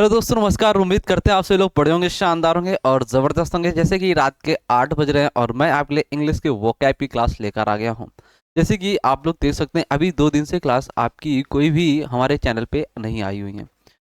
Hello दोस्तों, नमस्कार। उम्मीद करते हैं आप सभी लोग पढ़े होंगे, शानदार होंगे और ज़बरदस्त होंगे। जैसे कि रात के 8 बज रहे हैं और मैं आपके लिए इंग्लिश के वोकैब की क्लास लेकर आ गया हूं। जैसे कि आप लोग देख सकते हैं, अभी 2 दिन से क्लास आपकी कोई भी हमारे चैनल पे नहीं आई हुई है।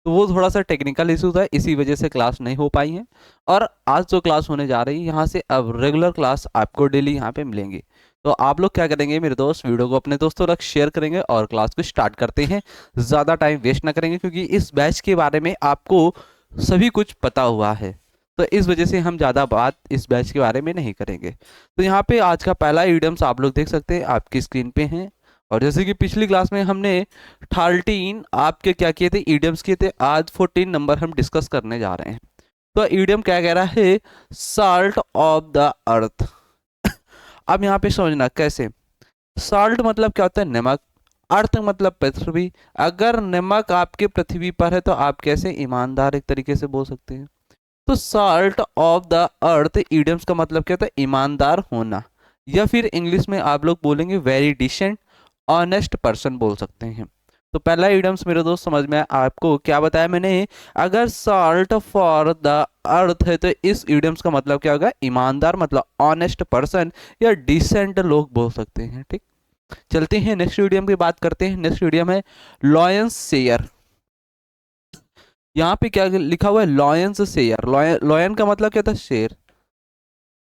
तो वो थोड़ा सा टेक्निकल इशू था, इसी वजह से क्लास नहीं हो पाई है। और आज जो क्लास होने जा रही है, यहाँ से अब रेगुलर क्लास आपको डेली यहाँ पे मिलेंगी। तो आप लोग क्या करेंगे मेरे दोस्त, वीडियो को अपने दोस्तों तक शेयर करेंगे और क्लास को स्टार्ट करते हैं। ज़्यादा टाइम वेस्ट ना करेंगे, क्योंकि इस बैच के बारे में आपको सभी कुछ पता हुआ है। तो इस वजह से हम ज़्यादा बात इस बैच के बारे में नहीं करेंगे। तो यहाँ पे आज का पहला ईडियम्स आप लोग देख सकते हैं, आपकी स्क्रीन पे हैं। और जैसे कि पिछली क्लास में हमने 13 आपके क्या किए थे, ईडियम्स किए थे, आज 14 नंबर हम डिस्कस करने जा रहे हैं। तो ईडियम क्या कह रहा है, साल्ट ऑफ द अर्थ। अब यहाँ पे समझना कैसे। साल्ट मतलब क्या होता है, नमक। अर्थ मतलब पृथ्वी। अगर नमक आपके पृथ्वी पर है तो आप कैसे ईमानदार एक तरीके से बोल सकते हैं। तो salt of the earth idioms का मतलब क्या होता है, ईमानदार होना। या फिर इंग्लिश में आप लोग बोलेंगे वेरी डिसेंट ऑनेस्ट पर्सन बोल सकते हैं। तो पहला इडियम्स मेरे दोस्त समझ में आपको क्या बताया मैंने। अगर साल्ट फॉर द अर्थ है तो इस इडियम्स का मतलब क्या होगा, ईमानदार मतलब ऑनेस्ट पर्सन या डिसेंट लोग बोल सकते हैं। ठीक, चलते हैं नेक्स्ट मीडियम की बात करते हैं। नेक्स्ट मीडियम है लॉयंस शेयर। यहाँ पे क्या लिखा हुआ है, लॉयंस शेयर। लॉयन का मतलब क्या था, शेर।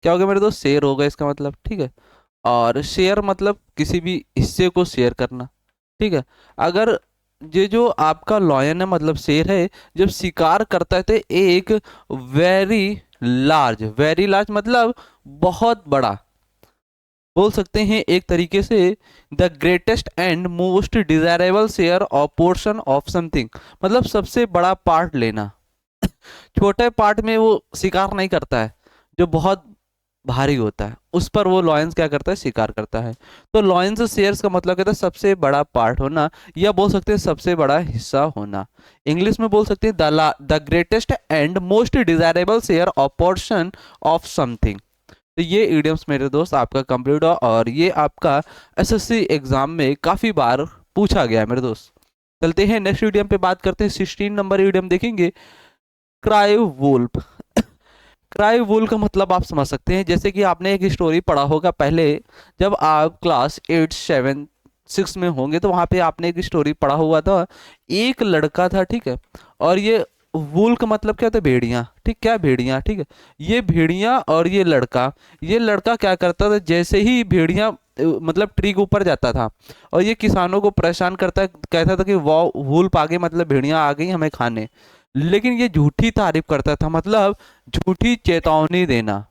क्या हो गया मेरे दोस्त, शेर होगा इसका मतलब। ठीक है। और शेयर मतलब किसी भी हिस्से को शेयर करना। ठीक है। अगर ये जो आपका लॉयन है मतलब शेर है, जब शिकार करता है तो एक वेरी लार्ज मतलब बहुत बड़ा बोल सकते हैं एक तरीके से। The greatest and most desirable share और पोर्शन ऑफ समथिंग मतलब सबसे बड़ा पार्ट लेना। छोटे पार्ट में वो शिकार नहीं करता है, जो बहुत भारी होता है उस पर वो लॉयंस क्या करता है, शिकार करता है। तो लॉयंस शेयर्स का मतलब कहता है सबसे बड़ा पार्ट होना, या बोल सकते हैं सबसे बड़ा हिस्सा होना। इंग्लिश में बोल सकते हैं the greatest and most desirable share और पोर्शन ऑफ समथिंग। तो ये इडियम्स मेरे दोस्त आपका कंप्लीट हुआ और ये आपका एसएससी एग्जाम में काफ़ी बार पूछा गया है मेरे दोस्त। चलते हैं नेक्स्ट इडियम पे बात करते हैं। 16 नंबर इडियम देखेंगे, क्राई वुल्फ। क्राई वुल्फ का मतलब आप समझ सकते हैं, जैसे कि आपने एक स्टोरी पढ़ा होगा पहले, जब आप क्लास 8 7 6 में होंगे तो वहाँ पे आपने एक स्टोरी पढ़ा हुआ था। एक लड़का था, ठीक है। और ये वुल का मतलब क्या होता है, भेड़िया। ठीक, क्या भेड़िया, ठीक है। ये भेड़िया और ये लड़का क्या करता था, जैसे ही भेड़िया मतलब ट्री के ऊपर जाता था और ये किसानों को परेशान करता, कहता था कि वाह वुल्फ आ गई, मतलब भेड़िया आ गई हमें खाने। लेकिन ये झूठी तारीफ करता था, मतलब झूठी चेतावनी देना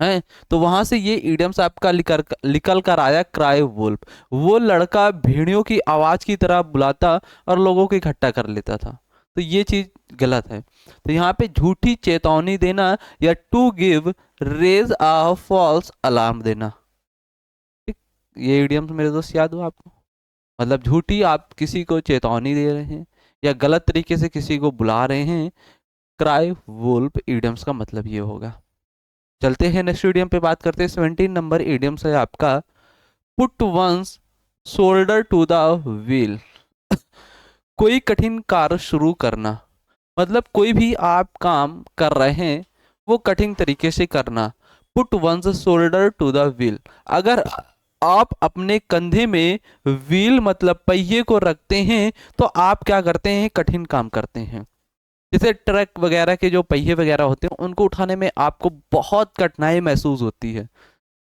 है। तो वहां से ये इडियम्स आपका निकल कर आया, क्राई वुल्फ। वो लड़का भेड़ियों की आवाज की तरह बुलाता और लोगों को इकट्ठा कर लेता था। तो ये चीज गलत है। तो यहाँ पे झूठी चेतावनी देना या to give raise a false alarm देना। ठीक, ये इडियम्स मेरे दोस्त याद हुआ आपको। मतलब झूठी आप किसी को चेतावनी दे रहे हैं या गलत तरीके से किसी को बुला रहे हैं। क्राई वुल्फ इडियम्स का मतलब ये होगा। चलते हैं नेक्स्ट इडियम पे बात करते हैं। 17 नंबर इडियम्स है आपका, put one's shoulder to the wheel. कोई कठिन कार्य शुरू करना, मतलब कोई भी आप काम कर रहे हैं वो कठिन तरीके से करना। Put one's shoulder to the wheel, अगर आप अपने कंधे में व्हील मतलब पहिए को रखते हैं तो आप क्या करते हैं, कठिन काम करते हैं। जैसे ट्रक वगैरह के जो पहिए वगैरह होते हैं उनको उठाने में आपको बहुत कठिनाई महसूस होती है,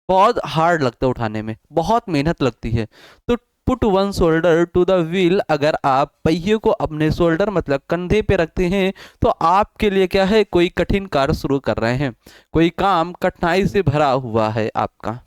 बहुत हार्ड लगता है उठाने में, बहुत मेहनत लगती है। तो put one shoulder to the wheel, अगर आप पहिए को अपने शोल्डर मतलब कंधे पे रखते हैं तो आपके लिए क्या है, कोई कठिन कार्य शुरू कर रहे हैं, कोई काम कठिनाई से भरा हुआ है आपका।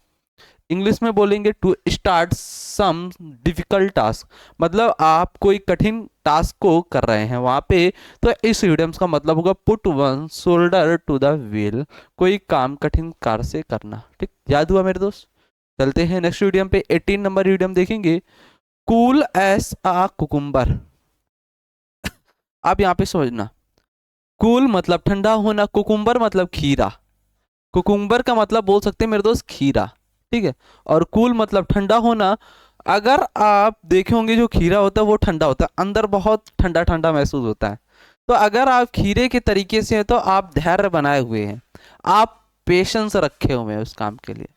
इंग्लिश में बोलेंगे to start some difficult task, मतलब आप कोई कठिन टास्क को कर रहे हैं वहां पे। तो इस इडियम्स का मतलब होगा put one shoulder to the wheel, कोई काम कठिन कार्य से करना। ठीक, याद हुआ मेरे दोस्त। चलते हैं नेक्स्ट इडियम पे। 18 नंबर इडियम देखेंगे, कूल एस आ कुकुम्बर। आप यहाँ पे समझना, कूल मतलब ठंडा होना, कुकुम्बर मतलब खीरा। कुकुम्बर का मतलब बोल सकते हैं मेरे दोस्त खीरा। ठीक है। और कूल मतलब ठंडा होना। अगर आप देखे होंगे जो खीरा होता है वो ठंडा होता है, अंदर बहुत ठंडा ठंडा महसूस होता है। तो अगर आप खीरे के तरीके से हैं तो आप धैर्य बनाए हुए हैं, आप पेशेंस रखे हुए हैं उस काम के लिए।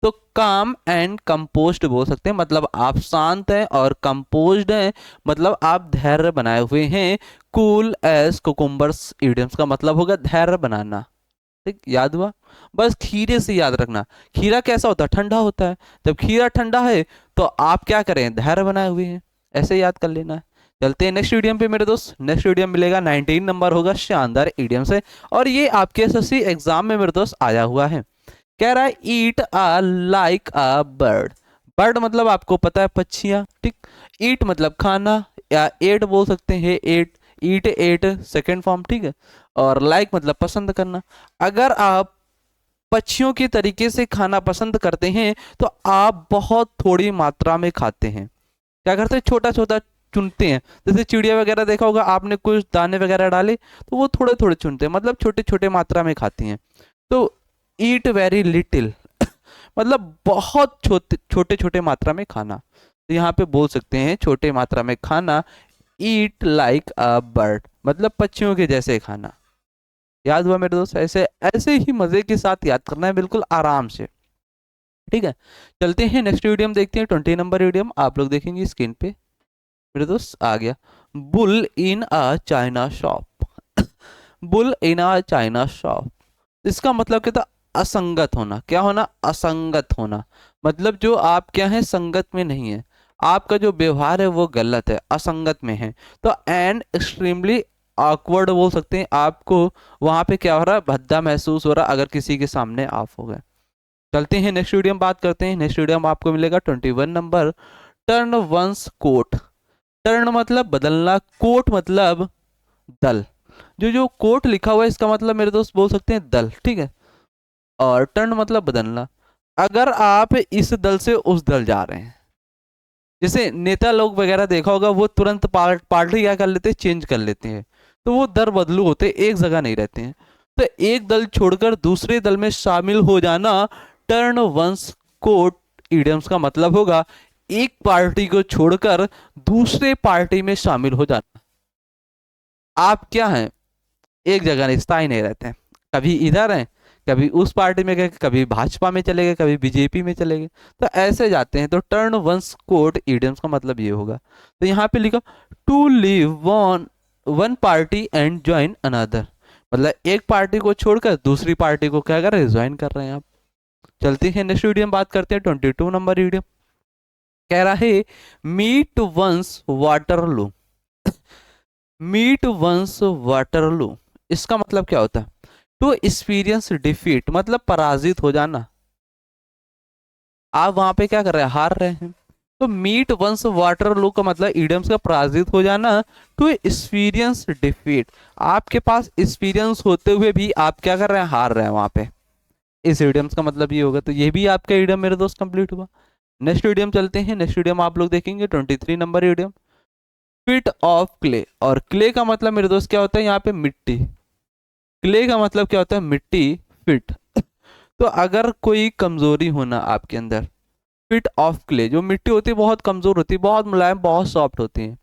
तो काम एंड कंपोज्ड बोल सकते हैं, मतलब आप शांत हैं, और कंपोज्ड हैं मतलब आप धैर्य बनाए हुए हैं। कूल एज कुकुम्बर्स इडियम्स का मतलब होगा धैर्य बनाना। ठीक, याद हुआ? बस खीरे से याद रखना, खीरा कैसा होता है? ठंडा होता है। जब खीरा ठंडा है तो आप क्या करें? धैर्य बनाए हुए हैं, ऐसे याद कर लेना है। चलते हैं नेक्स्ट ईडियम पे मेरे दोस्त। नेक्स्ट ईडियम मिलेगा 19 नंबर होगा, शानदार ईडियम से, और ये आपके एसएससी एग्जाम में मेरे दोस्त आया हुआ है। कह रहा है eat a like a bird. Bird मतलब आपको पता है पक्षियां, ठीक। ईट मतलब खाना, या एट बोल सकते हैं, एट, ईट एट सेकेंड फॉर्म, ठीक है। और लाइक मतलब पसंद करना। अगर आप पक्षियों के तरीके से खाना पसंद करते हैं तो आप बहुत थोड़ी मात्रा में खाते हैं। क्या करते हैं? छोटा छोटा चुनते हैं। जैसे चिड़िया वगैरह देखा होगा आपने, कुछ दाने वगैरह डाले तो वो थोड़े थोड़े चुनते हैं, मतलब छोटे छोटे मात्रा में खाती हैं। तो ईट वेरी लिटिल मतलब बहुत छोटे छोटे छोटे मात्रा में खाना। तो यहाँ पे बोल सकते हैं छोटे मात्रा में खाना, ईट लाइक अ बर्ड मतलब पक्षियों के जैसे खाना। याद हुआ मेरे दोस्त? ऐसे ऐसे ही मजे के साथ याद करना है, बिल्कुल आराम से, ठीक है। चलते हैं नेक्स्ट वीडियो देखते हैं, 20 नंबर वीडियो आप लोग देखेंगे स्क्रीन पे। मेरे दोस्त आ गया, bull in a China shop. Bull in a China shop, इसका मतलब क्या था? असंगत होना। क्या होना? असंगत होना। मतलब जो आप क्या है, संगत में नहीं है, आपका जो व्यवहार है वो गलत है, असंगत में है। तो एंड एक्सट्रीमली ऑकवर्ड बोल सकते हैं, आपको वहां पे क्या हो रहा है? भद्दा महसूस हो रहा अगर किसी के सामने आप हो गए। चलते हैं नेक्स्ट वीडियो में बात करते हैं। नेक्स्ट वीडियो में आपको मिलेगा 21 number, turn one's coat. Turn मतलब बदलना, कोट मतलब दल। जो जो कोट लिखा हुआ है इसका मतलब मेरे दोस्त बोल सकते हैं दल, ठीक है। और टर्न मतलब बदलना। अगर आप इस दल से उस दल जा रहे हैं, जैसे नेता लोग वगैरह देखा होगा, वो तुरंत पार्टी क्या कर लेते हैं? चेंज कर लेते हैं। तो वो दर बदलू होते, एक जगह नहीं रहते हैं। तो एक दल छोड़कर दूसरे दल में शामिल हो जाना, टर्न वंस कोट इडियम्स का मतलब होगा एक पार्टी को छोड़कर दूसरे पार्टी में शामिल हो जाना। आप क्या हैं? एक जगह नहीं, स्थायी नहीं रहते हैं, कभी इधर हैं, कभी उस पार्टी में गए, कभी भाजपा में चले गए, कभी बीजेपी में चले गए, तो ऐसे जाते हैं। तो टर्न वंस कोट इडियम्स का मतलब ये होगा। तो यहाँ पे लिखा to leave one one party and join another, मतलब एक पार्टी को छोड़कर दूसरी पार्टी को क्या कर रहे हैं? ज्वाइन कर रहे हैं आप। चलते हैं नेक्स्ट वीडियो में बात करते हैं, 22 नंबर वीडियो। कह रहा है meet one's Waterloo. Meet one's Waterloo, इसका मतलब क्या होता है? टू एक्सपीरियंस डिफीट मतलब पराजित हो जाना। आप वहां पे क्या कर रहे हैं? हार रहे हैं। तो मीट वंस वाटरलू का मतलब इडियम्स का पराजित हो जाना। टू एक्सपीरियंस डिफीट, आपके पास एक्सपीरियंस होते हुए भी आप क्या कर रहे हैं? हार रहे हैं वहां पे। इस इडियम्स का मतलब ये होगा। तो ये भी आपका इडियम मेरे दोस्त कंप्लीट हुआ। नेक्स्ट इडियम चलते हैं। नेक्स्ट इडियम आप लोग देखेंगे 23 number idiom, fit of clay. और क्ले का मतलब मेरे दोस्त क्या होता है? यहाँ पे मिट्टी। क्ले का मतलब क्या होता है? मिट्टी। फिट, तो अगर कोई कमजोरी होना आपके अंदर, फिट ऑफ क्ले, जो मिट्टी होती है बहुत कमजोर होती है, बहुत मुलायम, बहुत सॉफ्ट होती है,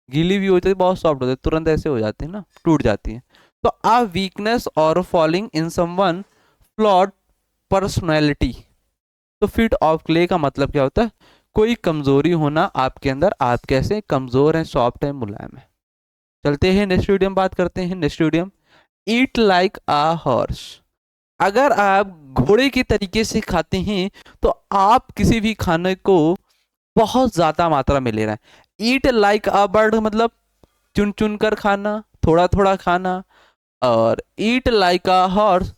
गीली भी होती है, बहुत सॉफ्ट होती है, तुरंत ऐसे हो जाती है ना, टूट जाती है। तो आ वीकनेस और falling in someone flawed personality. तो फिट ऑफ क्ले का मतलब क्या होता है? कोई कमजोरी होना आपके अंदर, आप कैसे कमजोर हैं, सॉफ्ट है, मुलायम है। चलते हैं नेक्स्ट वीडियो में बात करते हैं। Next video, eat like a horse. अगर आप घोड़े के तरीके से खाते हैं तो आप किसी भी खाने को बहुत ज्यादा मात्रा में ले रहे हैं। ईट लाइक अ बर्ड मतलब चुन चुन कर खाना, थोड़ा थोड़ा खाना। और ईट लाइक अ हॉर्स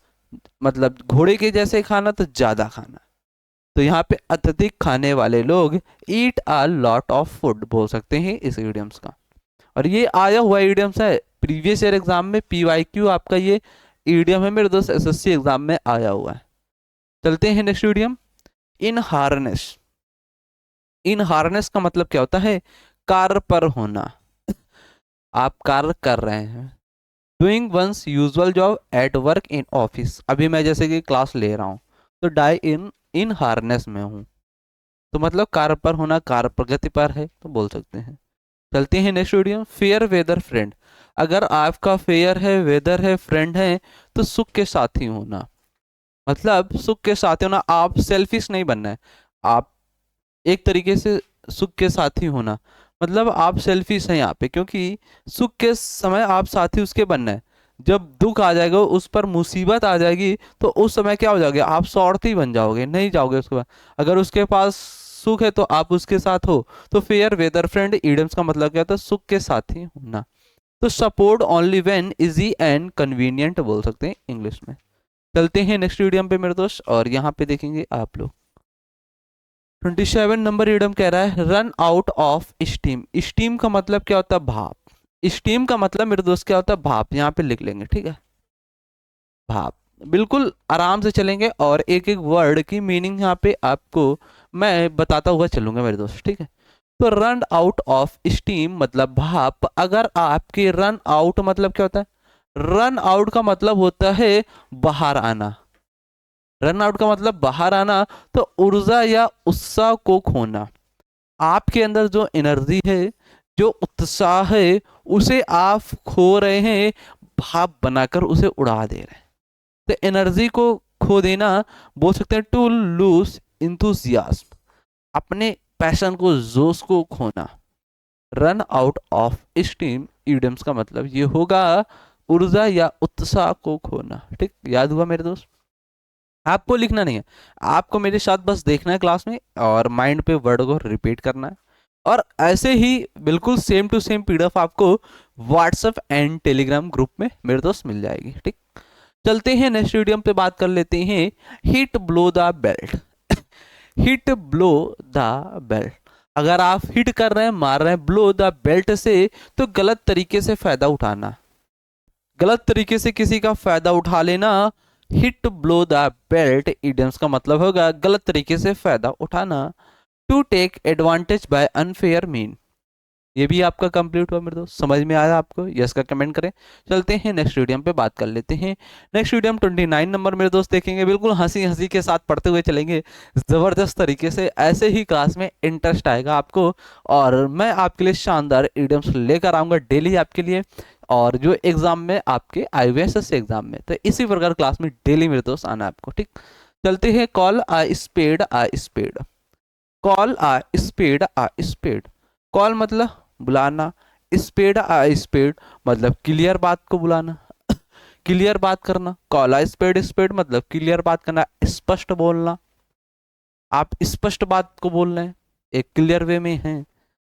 मतलब घोड़े के जैसे खाना, तो ज्यादा खाना। तो यहाँ पे अत्यधिक खाने वाले लोग ईट अ लॉट ऑफ फूड बोल सकते हैं इस इडियम्स का। और ये आया हुआ इडियम्स है प्रीवियस ईयर एग्जाम में, पीवाईक्यू आपका ये इडियम है मेरे दोस्त, एसएससी एग्जाम में आया हुआ है। चलते हैं नेक्स्ट इडियम, इन हार्नेस। इन हार्नेस का मतलब क्या होता है? कार्य पर होना, आप कार्य कर रहे हैं। Doing one's usual job at work in office, अभी मैं जैसे कि क्लास ले रहा हूँ तो डाई इन इन हार्नेस में हूँ, तो मतलब कार्य पर होना, कार्य प्रगति पर है तो बोल सकते हैं। चलते हैं next video, fair weather friend. अगर आपका फेयर है, वेदर है, फ्रेंड है, तो सुख के साथी होना, मतलब सुख के साथी होना। आप सेल्फिश नहीं बनना है, आप एक तरीके से सुख के साथी होना, मतलब आप सेल्फिश हैं यहाँ पे, क्योंकि सुख के समय आप साथी उसके बनना है। जब दुख आ जाएगा, उस पर मुसीबत आ जाएगी, तो उस समय क्या हो जाओगे, आप स्वार्थी बन जाओगे, नहीं जाओगे उसके पास। अगर उसके पास सुख है तो आप उसके साथ हो। तो फेयर वेदर फ्रेंड इडियम्स का मतलब क्या होता है, सुख के साथी होना। तो support only when easy and convenient बोल सकते हैं इंग्लिश में। चलते हैं नेक्स्ट ईडियम पे मेरे दोस्त, और यहाँ पे देखेंगे आप लोग 27 नंबर ईडियम कह रहा है run out of steam. Steam का मतलब क्या होता है, भाप। स्टीम का मतलब मेरे दोस्त क्या होता है, भाप। यहाँ पे लिख लेंगे, ठीक है, भाप। बिल्कुल आराम से चलेंगे, और एक एक वर्ड की मीनिंग यहाँ पे आपको मैं बताता हुआ चलूंगा मेरे दोस्त, ठीक है। तो रन आउट ऑफ स्टीम मतलब भाप। अगर आपके रन आउट मतलब क्या होता है, रन आउट का मतलब होता है बाहर आना। रन आउट का मतलब बाहर आना, तो ऊर्जा या उत्साह को खोना। आपके अंदर जो एनर्जी है, जो उत्साह है, उसे आप खो रहे हैं, भाप बनाकर उसे उड़ा दे रहे हैं। तो एनर्जी को खो देना बोल सकते हैं टू लूज इंथुजियाज्म, अपने पैशन को, जोश को खोना। Run out of steam idioms का मतलब ये होगा ऊर्जा या उत्साह को खोना। ठीक, याद हुआ मेरे दोस्त। आपको लिखना नहीं है, आपको मेरे साथ बस देखना है क्लास में, और माइंड पे वर्ड को रिपीट करना है। और ऐसे ही बिल्कुल सेम टू सेम पीडीएफ आपको व्हाट्सएप एंड टेलीग्राम ग्रुप में मेरे दोस्त मिल जाएगी। ठीक, चलते हैं नेक्स्ट वीडियो पे बात कर लेते हैं hit blow the belt. Hit blow the belt, अगर आप हिट कर रहे हैं, मार रहे हैं ब्लो द बेल्ट से, तो गलत तरीके से फायदा उठाना, गलत तरीके से किसी का फायदा उठा लेना। Hit blow the belt idioms का मतलब होगा गलत तरीके से फायदा उठाना। To take advantage by unfair mean. ये भी आपका कंप्लीट हुआ मेरे दोस्त, समझ में आया आपको, यस का कमेंट करें। चलते हैं नेक्स्ट वीडियो पे बात कर लेते हैं। नेक्स्ट वीडियो 29 नंबर मेरे दोस्त देखेंगे, बिल्कुल हंसी हंसी के साथ पढ़ते हुए चलेंगे, जबरदस्त तरीके से। ऐसे ही क्लास में इंटरेस्ट आएगा आपको, और मैं आपके लिए शानदार इडियम्स लेकर आऊंगा डेली आपके लिए, और जो एग्जाम में आपके आए हुए एसएससी एग्जाम में, तो इसी प्रकार क्लास में डेली मेरे दोस्त आना आपको। ठीक, चलते हैं। कॉल आ स्पेड आ स्पेड। कॉल आ स्पेड आ स्पेड। कॉल मतलब बुलाना, स्पेड आ स्पेड मतलब क्लियर बात को बुलाना, क्लियर बात करना। कॉल आ स्पेड स्पेड मतलब क्लियर बात करना, स्पष्ट बोलना। आप स्पष्ट बात को बोल रहे हैं, एक क्लियर वे में हैं।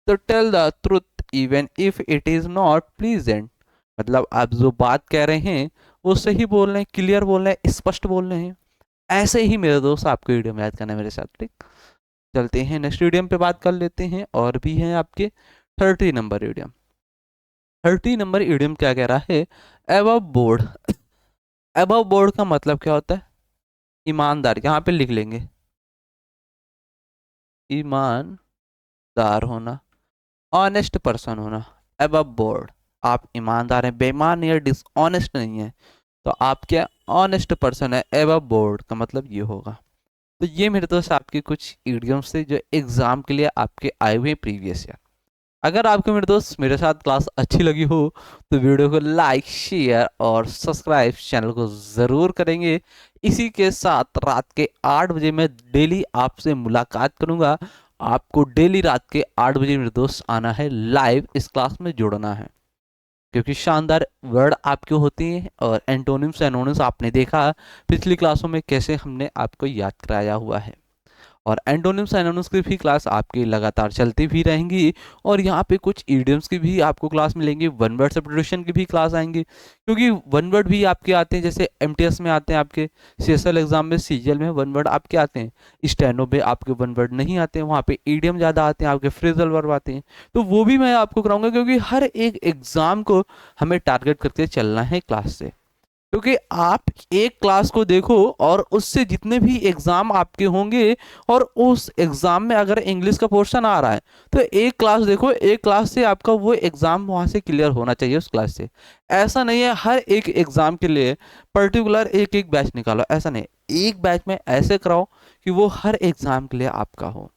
तो tell the truth even if it is not pleasant, मतलब आप जो बात कह रहे हैं वो सही बोल रहे हैं, क्लियर बोल रहे हैं, स्पष्ट बोल रहे हैं। ऐसे ही मेरे दोस्त आपको वीडियो में याद करना है मेरे साथ। ठीक, चलते हैं नेक्स्ट वीडियो पे बात कर लेते हैं, और भी हैं आपके 30 नंबर ईडियम। 30 नंबर ईडियम क्या कह रहा है, अबव बोर्ड। अबव बोर्ड का मतलब क्या होता है, ईमानदार। यहाँ पे लिख लेंगे ईमानदार होना, ऑनेस्ट पर्सन होना। अबव बोर्ड, आप ईमानदार हैं, बेईमान या डिसऑनेस्ट नहीं है, तो आप क्या ऑनेस्ट पर्सन है। अबव बोर्ड का मतलब ये होगा। तो ये मेरे दोस्त आपके कुछ ईडियम्स थे जो एग्जाम के लिए आपके आए हुए प्रीवियस ईयर। अगर आपको मेरे दोस्त मेरे साथ क्लास अच्छी लगी हो, तो वीडियो को लाइक, शेयर और सब्सक्राइब चैनल को ज़रूर करेंगे। इसी के साथ रात के 8 बजे मैं डेली आपसे मुलाकात करूंगा। आपको डेली रात के 8 बजे मेरे दोस्त आना है, लाइव इस क्लास में जुड़ना है, क्योंकि शानदार वर्ड आपके होती हैं, और एंटोनिम्स एनोनिम्स आपने देखा पिछली क्लासों में कैसे हमने आपको याद कराया हुआ है। और एंटोनिम्स एनोनिम्स की भी क्लास आपकी लगातार चलती भी रहेंगी, और यहाँ पे कुछ इडियम्स की भी आपको क्लास मिलेंगी, वन वर्ड सब्स्टिट्यूशन की भी क्लास आएंगी, क्योंकि वन वर्ड भी आपके आते हैं, जैसे एमटीएस में आते हैं, आपके सीएसएल एग्जाम में, सीजीएल में वन वर्ड आपके आते हैं। स्टेनो में आपके वन वर्ड नहीं आते हैं, वहाँ पे ईडियम ज़्यादा आते हैं, आपके फ्रेजल वर्ब आते हैं। तो वो भी मैं आपको कराऊंगा, क्योंकि हर एक एग्जाम को हमें टारगेट करके चलना है क्लास से। क्योंकि आप एक क्लास को देखो, और उससे जितने भी एग्जाम आपके होंगे, और उस एग्जाम में अगर इंग्लिश का पोर्शन आ रहा है, तो एक क्लास देखो, एक क्लास से आपका वो एग्जाम वहां से क्लियर होना चाहिए उस क्लास से। ऐसा नहीं है हर एक एग्जाम के लिए पर्टिकुलर एक एक बैच निकालो, ऐसा नहीं, एक बैच में ऐसे कराओ कि वो हर एग्जाम के लिए आपका हो।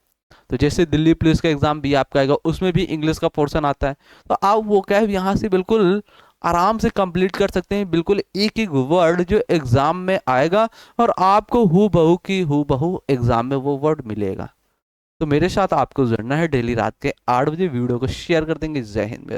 तो जैसे दिल्ली पुलिस का एग्जाम भी आपका आएगा, उसमें भी इंग्लिश का पोर्शन आता है, तो आप वो क्या है यहाँ से बिल्कुल आराम से कंप्लीट कर सकते हैं, बिल्कुल एक एक वर्ड जो एग्जाम में आएगा और आपको हु बहू की हु बहू एग्जाम में वो वर्ड मिलेगा। तो मेरे साथ आपको जुड़ना है डेली रात के 8 बजे, वीडियो को शेयर कर देंगे। जय हिंद।